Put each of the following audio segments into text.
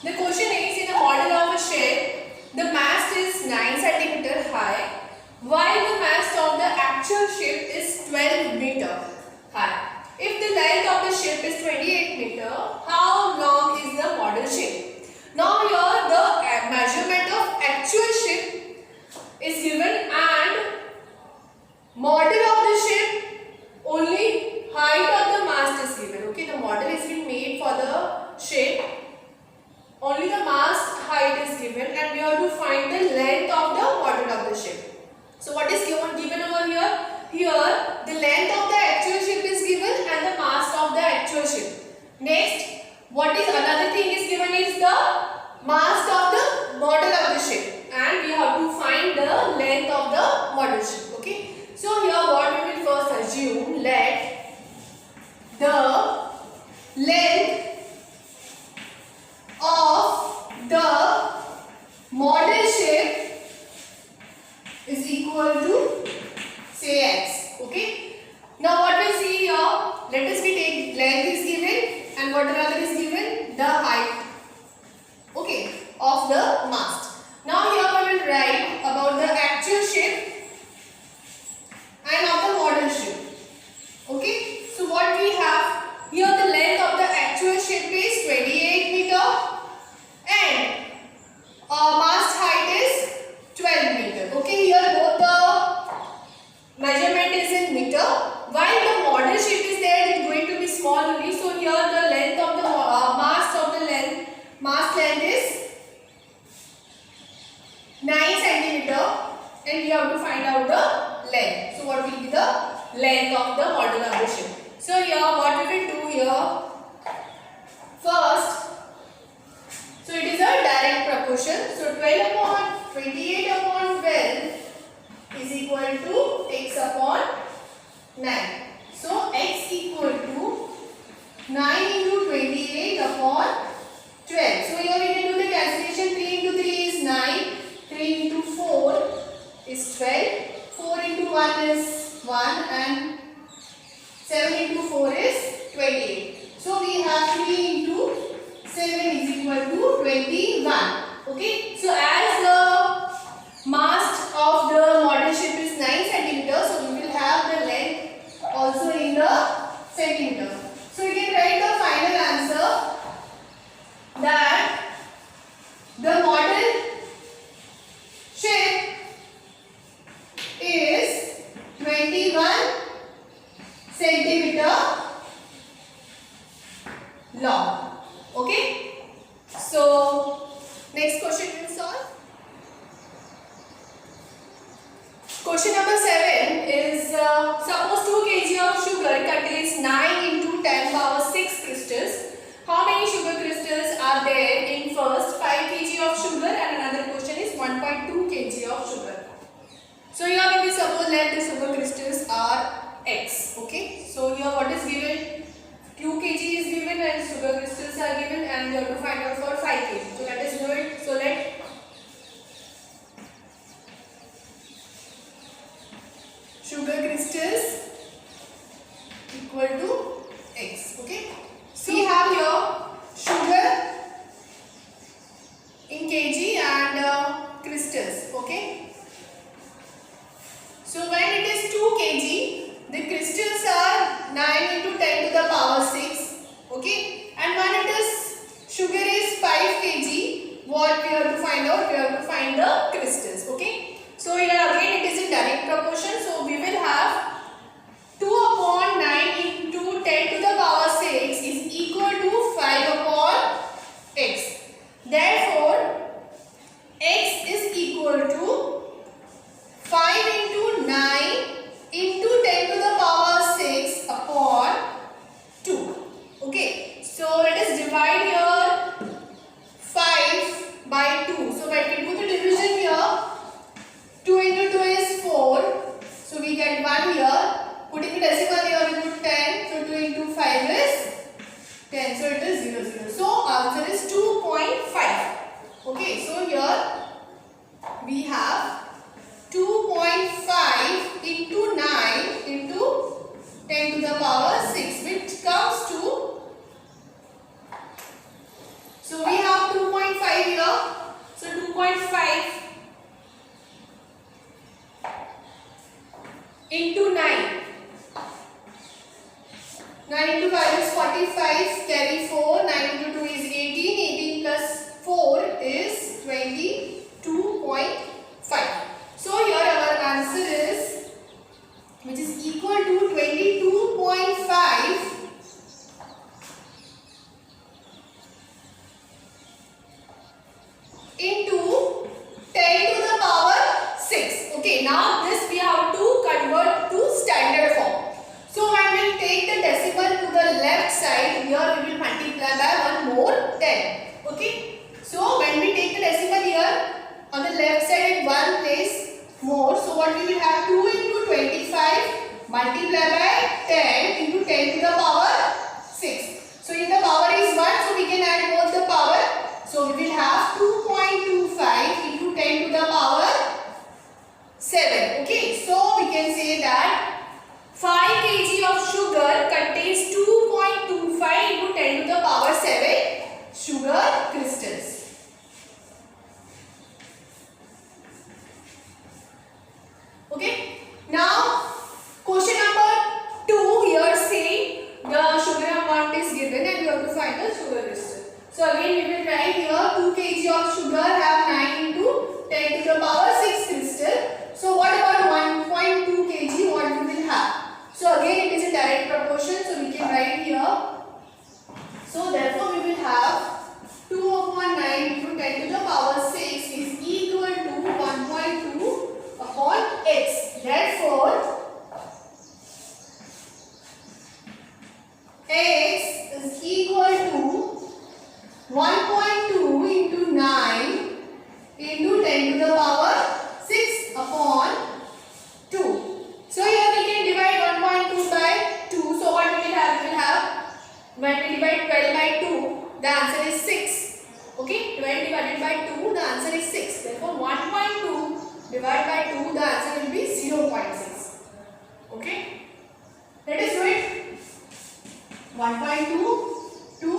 The question is, in a model of a ship, the mast is 9 cm high, while the mast of the actual ship is 12 meter high. If the length of the ship is 28 meter, how long is the model ship? Now here the measurement of actual ship is given and model of the ship, only height of the mast is given. Okay, the model is being made for the ship. Only the mast height is given and we have to find the length of the model of the ship. So what is given over here? Here the length of the actual ship is given and the mast of the actual ship. Next, what is another thing is given is the mast of the model of the ship and we have to find the length of the model ship. Okay. So here what we will first assume, let the length of the model ship is equal to say x. Okay. Now what we see here, let us take length is given and what another is given, the height, okay, of the mast. Now here we will write about the actual ship and of the model ship. Okay. So what we have here, the length of the actual ship is 28 meter and mast height is 12 meter. Okay, here both the measurement is in meter, while the model ship is there, it is going to be small only. So here the length of the mast length is 9 centimeter and we have to find out the length. So what will be the length of the model of the ship? So here what we will do here, first, so it is a direct proportion. So 12 upon 28 upon 12 is equal to x upon 9. So x equal to 9 into 28 upon 12. So here we can do the cancellation. 3 into 3 is 9. 3 into 4 is 12. 4 into 1 is 1 and 7 into 4 is 28. So we have 3 into 7 is equal to 21. Okay. So as the mast of the model ship is 9 centimeter, so we will have the length also in the centimeter. So we can write the final answer that the model ship is 21 centimeter long. Okay. So next question we will solve. Question number 7 is suppose 2 kg of sugar contains 9 into 10 power 6 crystals. How many sugar crystals are there in first 5 kg of sugar, and another question is 1.2 kg of sugar. So here we will suppose that the sugar crystals are x. Okay. So here what is given? 2 kg is given and sugar crystals are given and we have to find out for 5 kg. So let us do it. So let sugar crystals equal to x. Okay. So we have here sugar in kg and crystals. Okay. So when it is 2 kg, the crystals are 9 into 10 to the power 6. Okay. And when it is sugar is 5 kg, what we have to find out? We have to find the crystals. Okay. So here again it is in direct proportion. So we will have 2 upon 9 into 10 to the power 6 is equal to 5 upon x. Therefore, x is equal to 5 into 9 into 10 to the power 6 upon 2. Okay. So let us divide here 5 by 2. So when we do the division here, 2 into 2 is 4. So we get 1 here. Putting the decimal here we put 10. So 2 into 5 is 10. So it is 0, 0. So answer is 2.5. Okay. So here we have 2.5 into 9 into 10 to the power 6, which comes to, so we have 2.5 into 9. 9 into 5 is 45, carry 4, 9 into 2 is 18, 18 plus 4 is 22.5. So here our answer is, which is equal to 22.5 into 10 to the power 6. Okay, now this we have to convert to standard form. So when we take the decimal to the left side, here we will multiply by one more 10. Okay, so when we take the decimal here on the left side at one place more, so what we will have, 2 into 25 multiply by 10 into 10 to the power 6. So if the power is 1, so we can add both the power. So we will have 2.25 into 10 to the power 7. Okay, so we can say that 5 kg of sugar contains 2.25 into 10 to the power 7 sugar crystals. Okay, now question number 2 here say the sugar amount is given and we have to find the sugar crystal. So again we will write here 2 kg of sugar have 9 into 10 to the power 6 crystal. So what about 1.2 kg, what we will have? So again it is a direct proportion, so we can write here. So therefore we will have 2 upon 9 into 10 to the power 6 is equal to 1.2 upon x. Therefore x is equal to 1.2 into 9 into 10 to the power 6 upon 2. So here we can divide 1.2 by 2. So what we will have? We will have, when we divide 12 by 2, the answer is 6. Okay, 12 divided by 2, the answer is 6. Therefore 1.2 divided by 2, the answer will be 0.6. Okay, let us do it. 1.2 to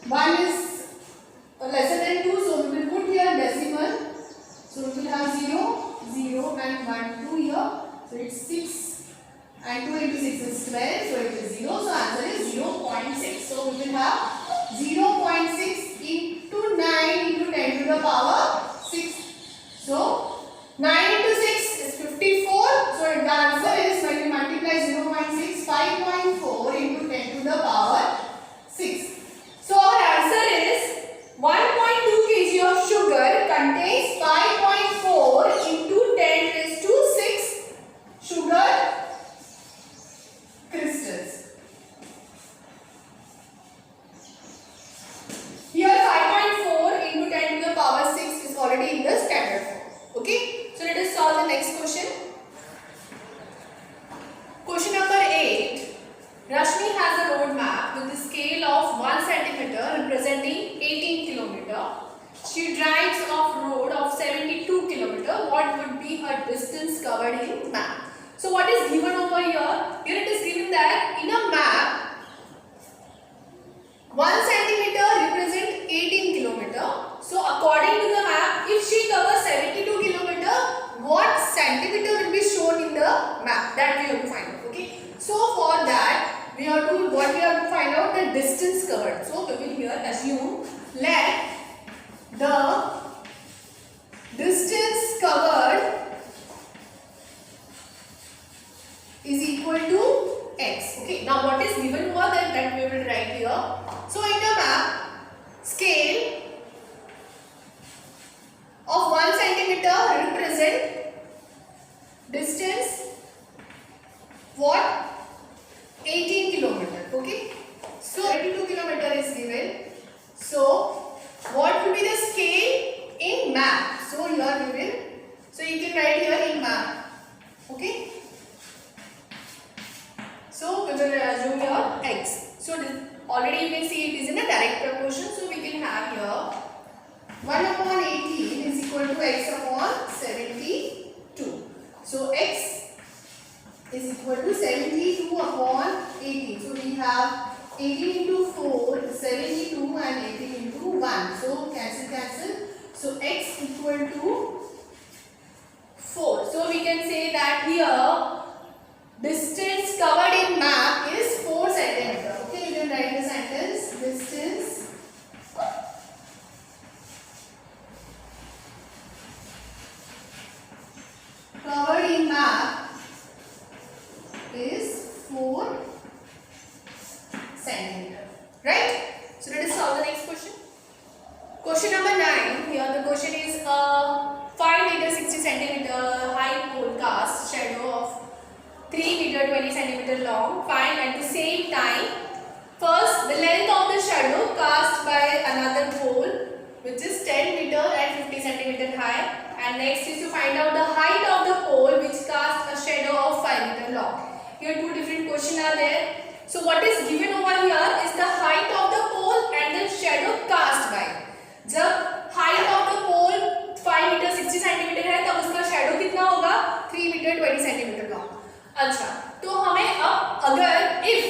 1 is lesser than 2, so we will put here decimal. So we will have 0, 0 and 1, 2 here. So it's 6 and 2 into 6 is 12, so it is 0. So answer is 0.6. So we will have 0.6 into 9 into 10 to the power 6. So 9 into 6 is 54. So the answer is, when we multiply 0.6, 5.4 into 10 to the power 6. So our answer is 1.2 kg of sugar contains 5.4 into 10 raised to 6 sugar crystals. Here 5.4 into 10 to the power 6 is already in the standard form. Okay, so let us solve the next question. Question number 8. Rashmi has a road map with a scale of 1 cm representing 18 km. She drives off road of 72 km. What would be her distance covered in map? So what is given over here? Here it is given that in a map 1 cm represent 18 km. So according to the map, if she covers 72 km, what centimeter will be shown in the map? That we have to find out. Okay. So for that we have to find out the distance covered. So we will here assume, let the distance covered is equal to x. Okay, now what is given over that we will write here. So in the map, scale of 1 centimeter represent distance what? 18 kilometer. Okay, so 22 kilometer is given. So what will be the scale in map? So here we will, so you can write here in map. Okay, so we will assume here x. So this, already you can see it is in a direct proportion. So we can have here 1 upon 18 is equal to x upon 72. So x is equal to 72 upon 18. So we have 18 into 4 is 72 and 18 into 1. So cancel. So x equal to 4. So we can say that here distance covered in map is 4 centimeter. Okay, you can write the sentence. Distance covered in map is 4 centimeter. Right? So let us solve the next question. Question number 9. Here the question is 5 meter 60 centimeter high pole cast shadow of 3 meter 20 centimeter long. Find at the same time first the length of the shadow cast by another pole which is 10 meter and 50 centimeter high, and next is to find out the height of the pole which casts a shadow of 5 meter long. Here two different questions are there. So what is given over here is the height of the pole and the shadow cast by. जब height of the pole 5 meter 60 centimeter है तब उसका shadow कितना होगा 3 meter 20 centimeter long. अच्छा, तो हमें अब अगर if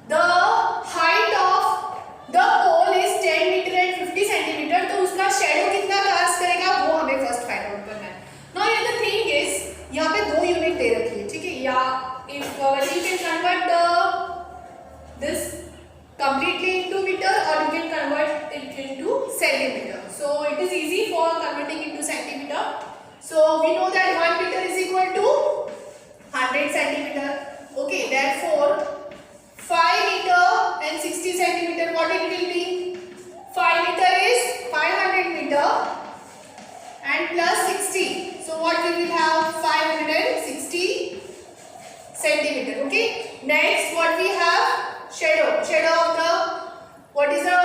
the height of the pole is 10 meter and 50 centimeter तो उसका shadow कितना cast करेगा वो हमें first find out करना है. Now here the thing is यहाँ पे दो यूनिट दे रखी है, ठीक है, या if you can convert this completely into meter or you can convert it into centimeter. So it is easy for converting into centimeter. So we know that 1 meter is equal to 100 centimeter. Okay, therefore 5 meter and 60 centimeter, what it will be? 5 meter is 500 meter and plus 60. So what we will have? 560 centimeter. Okay. Next, what we have? Shadow. Shadow of the, what is the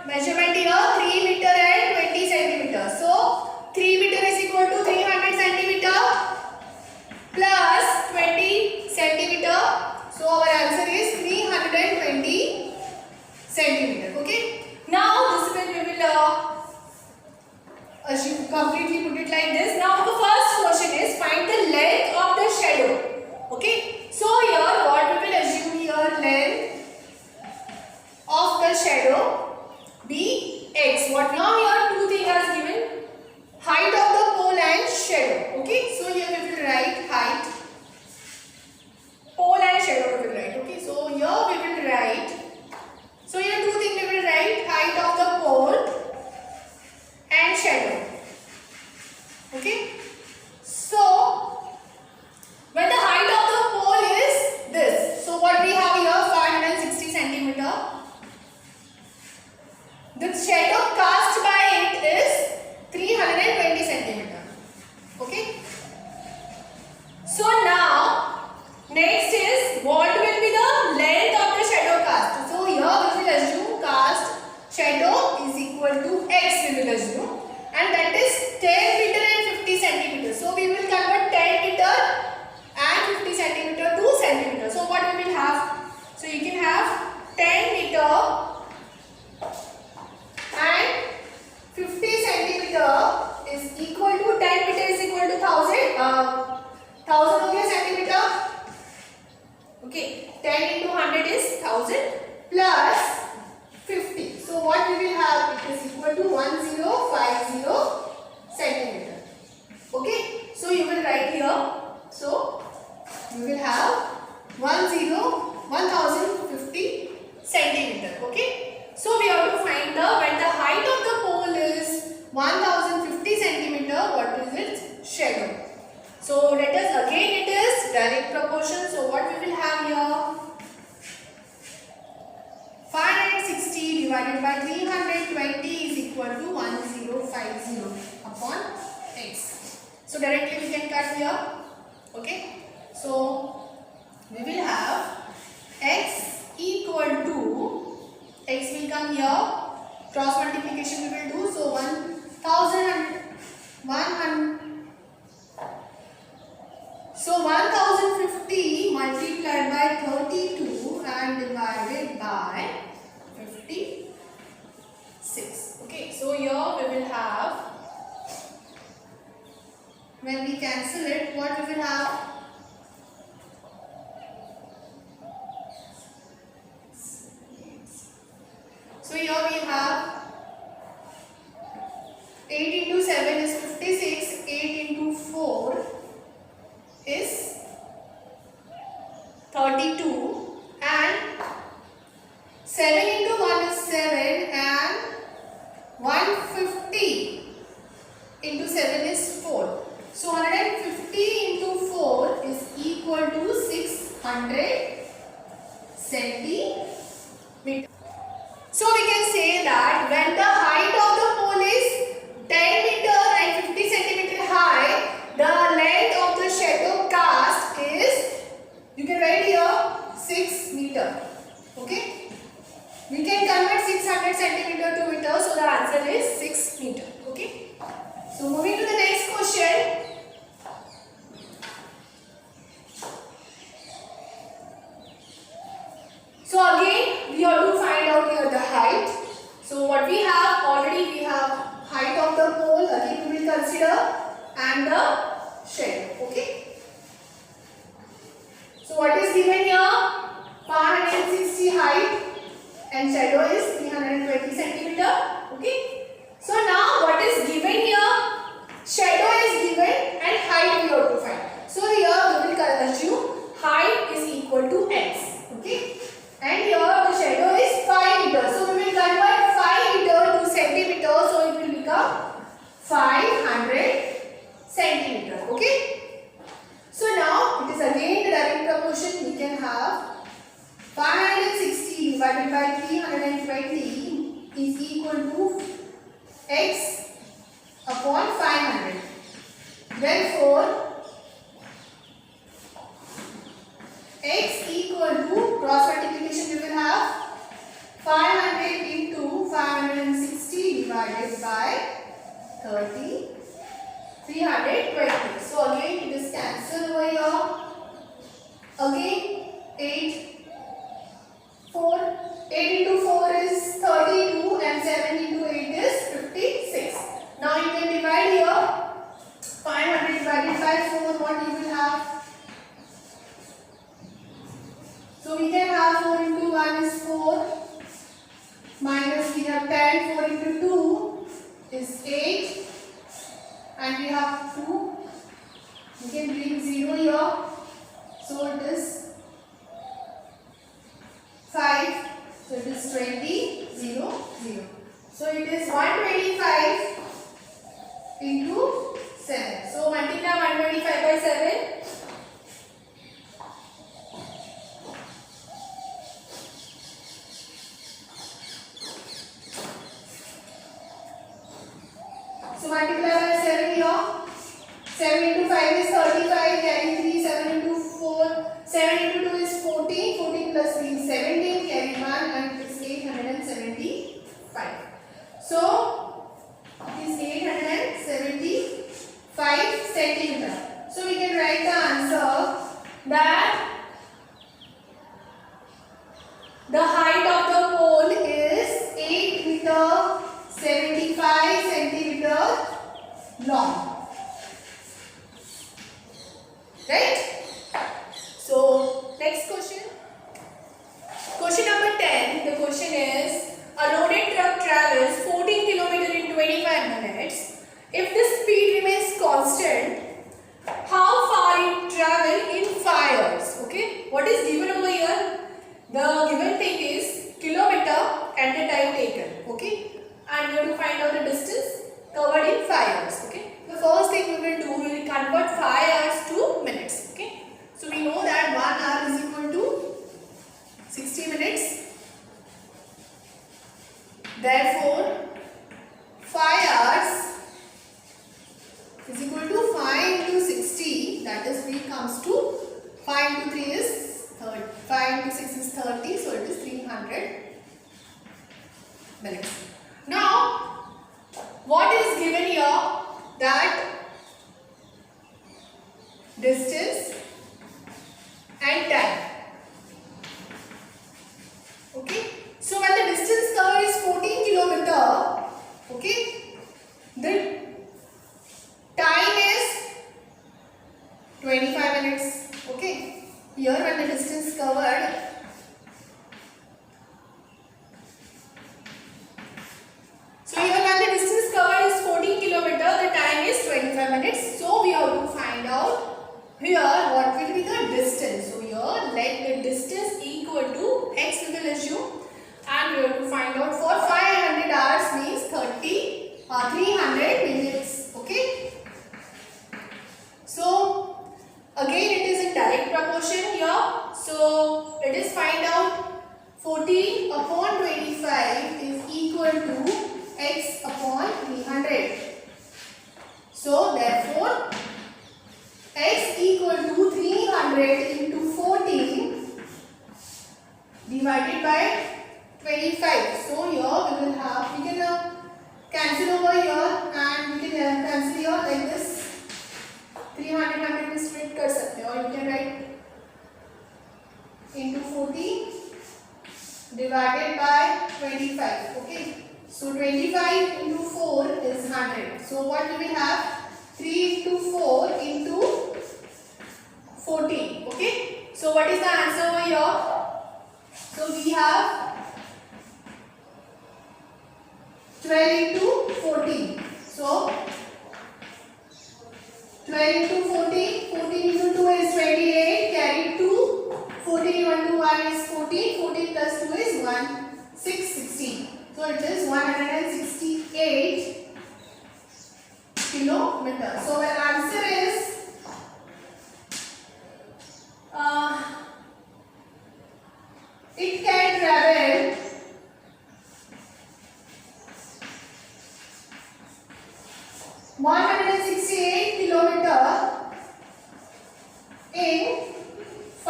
measurement here? 3 meter and 20 centimeter. So 3 meter is equal to 300 centimeter plus 20 centimeter. So our answer is 320 centimeter. Okay. Now this way we will assume completely put it like this. Now the first question is find the length of the shadow. Okay. So here what we will assume here, length of the shadow be x. What now here two things are given, height of the pole and shadow. Okay. So here we will write height, pole and shadow we will write. Okay. So here we will write. So here two things we will write, height of the pole and shadow. Okay. So when the height of the pole is this, so what we have here 560 centimeter. The shadow cast by it is 320 centimeter. Okay. So now next is what will be the length of the shadow cast. So here we will assume cast shadow is equal to x we will assume, and that is 10 meter and 50 centimeter. So we will convert 10 meter and 50 centimeter to centimeter. So what we will have? So you can have 10 meter and 50 centimeter is equal to 10 meter is equal to 1000 हो गया centimeter. Okay, 10 into 100 is 1000 plus 50. So what we will have? It is equal to 1050 centimeter. Okay, so you will write here. So you will have 1050 centimeter. Okay. So we have to find the when the height of the pole is 1050 centimeter. What is its shadow? So let us again, it is direct proportion. So what we will have here? 560 divided by 320 is equal to 1050 upon x. So directly we can cut here. Okay. So we will have x equal to, x will come here, cross multiplication we will do. So 1050 multiplied by 32 and divided by 56. Okay, so here we will have, when we cancel it, what we will have? So here we have 8 into 7 is 56, 8 into 4 is 32 and 7 into 1 is 7 and 150 into 7 is 4. So 150 into 4 is equal to 600 centimeters. So we can say that when the height of the pole is 10 meter and 50 centimeter high, the length of the shadow cast is, you can write here, 6 meter. Okay? We can convert 600 centimeter to meter, so the answer is 6 meter. Okay? So moving to the next question. So again, we have to find out here the height. So what we have, already we have height of the pole, again we will consider, and the shadow. Okay. So what is given here? 560 height and shadow is 320 centimeter. Okay. So now what is given here? Shadow is given and height we have to find. So here we will assume height is equal to x. Okay. And here the shadow is 5 meters. So we will convert 5 meter to centimeter. So it will become 500 centimeter. Okay. So now it is again the direct proportion. We can have 560 divided by 320 is equal to x upon 500. Therefore, x equal to, cross multiplication we will have 500 into 560 divided by 30, 320. So again it is cancelled over here. Again 8 into 4 is 32 and 7 into 8 is 56. Now you can divide here. 500 divided by 4, what you will have? So we can have 4 into 1 is 4, minus we have 10, 4 into 2 is 8, and we have 2. We can bring 0 here, so it is 5, so it is 20, 0, 0. So it is 125 into 7. So multiply 125 by 7. So multiply by 7 here. 7 into 5 is 35, carry 3, 7 into 4, 7 into 2 is 14, 14 plus 3 is 17, carry 1 and it is 875. So it is 875 centimeter. So we can write the answer that the height of the pole is 8 meter 75 centimeter long. Right? So next question. Question number 10. The question is, a loaded truck travels 14 km in 25 minutes. If the speed remains constant, how far it travel in 5 hours? Okay. What is given over here? The given thing is kilometer and the time taken. Okay. And we have to find out the distance covered in 5 hours. Okay. The first thing we will do, we will convert 5 hours to minutes. Okay. So we know that 1 hour is equal to 60 minutes. Therefore, 5 hours is equal to 5 into 60. That is 3 comes to 5 into 3 is 30. 5 into 6 is 30. So it is 300 minutes. Now, what is given here? That distance and time. Okay. So when the distance covered is 14 kilometer, okay, the time is 25 minutes. Okay. Here when the distance covered is 14 kilometer, the time is 25 minutes. So we have to find out here what will be the distance. So here let the distance and we have to find out for 500 hours means 300 minutes. Okay. So again it is in direct proportion here. So let us find out 14 upon 25 is equal to x upon 300. So therefore x equal to 300 into 14 divided by 25. So here we will have, we can cancel over here and we can cancel here like this. 300 में split कर सकते हैं और you can write into 40 divided by 25. Okay. So 25 into 4 is 100. So what we will have? 3 into 4 into 14. Okay. So what is the answer over here? So we have 12 into 14. So 12 into 14. 14 into 2 is 28. Carry 2. 14 into 1 is 14. 14 plus 2 is 1. 16. So it is 168 kilometers. So our answer is it can travel 168 kilometers in 5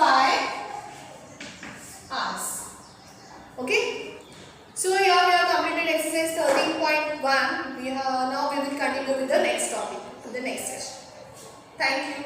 hours. Okay. So here we have completed exercise 13.1. Now we will continue with the next topic, with the next session. Thank you.